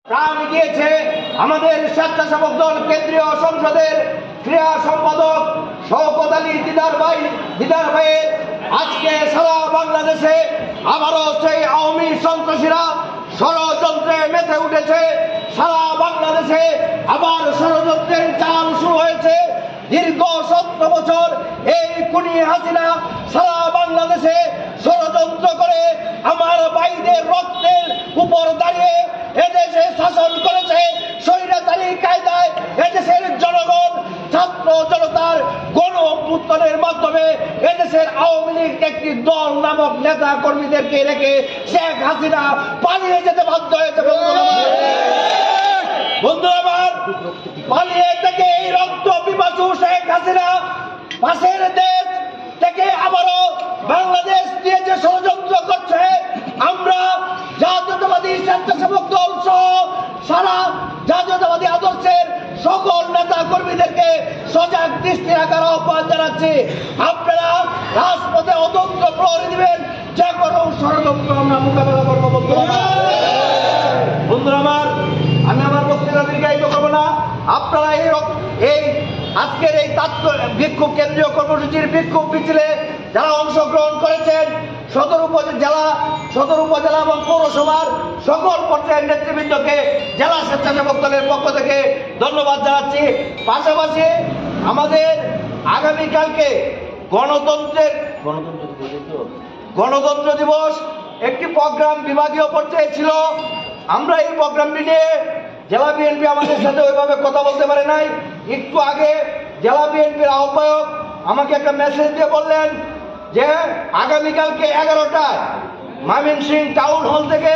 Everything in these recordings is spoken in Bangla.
প্রাণ গিয়েছে আমাদের স্বেচ্ছাসেবক দল কেন্দ্রীয় সংসদের ক্রীড়া সম্পাদক শওকত আলী দিদার ভাইয়ের। আজকে সারা বাংলাদেশে আবারও সেই আওয়ামী সন্ত্রাসীরা ষড়যন্ত্রে মেতে উঠেছে। সারা বাংলাদেশে আবার ষড়যন্ত্রের চাল শুরু হয়েছে। দীর্ঘ 17 বছর এই খুনি হাসিনা সারা বাংলাদেশে ষড়যন্ত্র করে আমার ভাইদের রক্তের উপর দাঁড়িয়ে এদেশে শাসন করেছে। স্বৈরাচারী কায়দায় এদেশের জনগণ ছাত্র জনতার গণ অভ্যুত্থানের মাধ্যমে এদেশের আওয়ামী লীগ একটি দল নামক নেতা কর্মীদেরকে রেখে শেখ হাসিনা পালিয়ে যেতে বাধ্য হয়েছে। বন্ধুরা আমার, পালিয়ে থেকে এই রক্ত পিপাসু শেখ হাসিনা পাশের দেশ থেকে আবারও বাংলাদেশ নিয়ে যে ষড়যন্ত্র করছে, আমরা জাতীয়তাবাদী স্বেচ্ছাসেবক দল সহ সারা জাতীয়তাবাদী আদর্শের সকল নেতা কর্মীদেরকে সজাগ দৃষ্টি রাখার আহ্বান জানাচ্ছি। আপনারা রাজপথে অতন্ত্র প্রহরী দিবেন, যে কোনো ষড়যন্ত্র আমরা মোকাবেলা করবো। বন্ধুরা আমার, আমি আমার বক্তৃতা দীর্ঘায়িত করবো না। আপনারা এই আজকের এই বিক্ষোভ কেন্দ্রীয় কর্মসূচির বিক্ষোভ মিছিলে যারা অংশগ্রহণ করেছেন, সদর উপজেলা এবং পৌরসভার সকল পর্যায়ের নেতৃবৃন্দকে জেলা স্বেচ্ছাসেবক দলের পক্ষ থেকে ধন্যবাদ জানাচ্ছি। পাশাপাশি আমাদের আগামীকালকে গণতন্ত্র দিবস একটি প্রোগ্রাম বিভাগীয় পর্যায়ে ছিল। আমরা এই প্রোগ্রামটি নিয়ে জেলা বিএনপি আমাদের সাথে ওইভাবে কথা বলতে পারে নাই। একটু আগে জেলা বিএনপির আহ্বায়ক আমাকে একটা মেসেজ দিয়ে বললেন যে আগামীকালকে 11টায় ময়মনসিংহ টাউন হল থেকে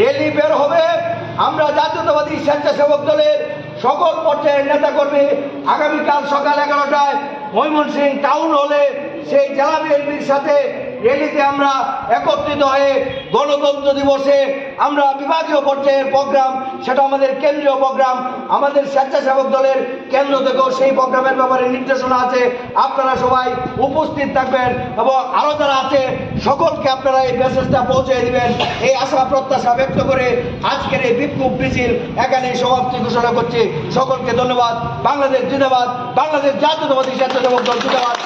র্যালি বের হবে। আমরা জাতীয়তাবাদী স্বেচ্ছাসেবক দলের সকল পর্যায়ের নেতাকর্মী আগামীকাল সকাল 11টায় ময়মনসিংহ টাউন হলে সেই জেলা বিএনপির সাথে র্যালিতে আমরা একত্রিত হয়ে গণতন্ত্র দিবসে আমরা বিভাগীয় পর্যায়ের প্রোগ্রাম, সেটা আমাদের কেন্দ্রীয় প্রোগ্রাম, আমাদের স্বেচ্ছাসেবক দলের কেন্দ্র থেকেও সেই প্রোগ্রামের ব্যাপারে নির্দেশনা আছে। আপনারা সবাই উপস্থিত থাকবেন এবং আরো যারা আছে সকলকে আপনারা এই মেসেজটা পৌঁছে দিবেন, এই আশা প্রত্যাশা ব্যক্ত করে আজকের এই বিক্ষোভ মিছিল এখানেই সমাপ্তি ঘোষণা করছি। সকলকে ধন্যবাদ। বাংলাদেশ জিন্দাবাদ, বাংলাদেশ জাতীয়তাবাদী স্বেচ্ছাসেবক দল জিন্দাবাদ।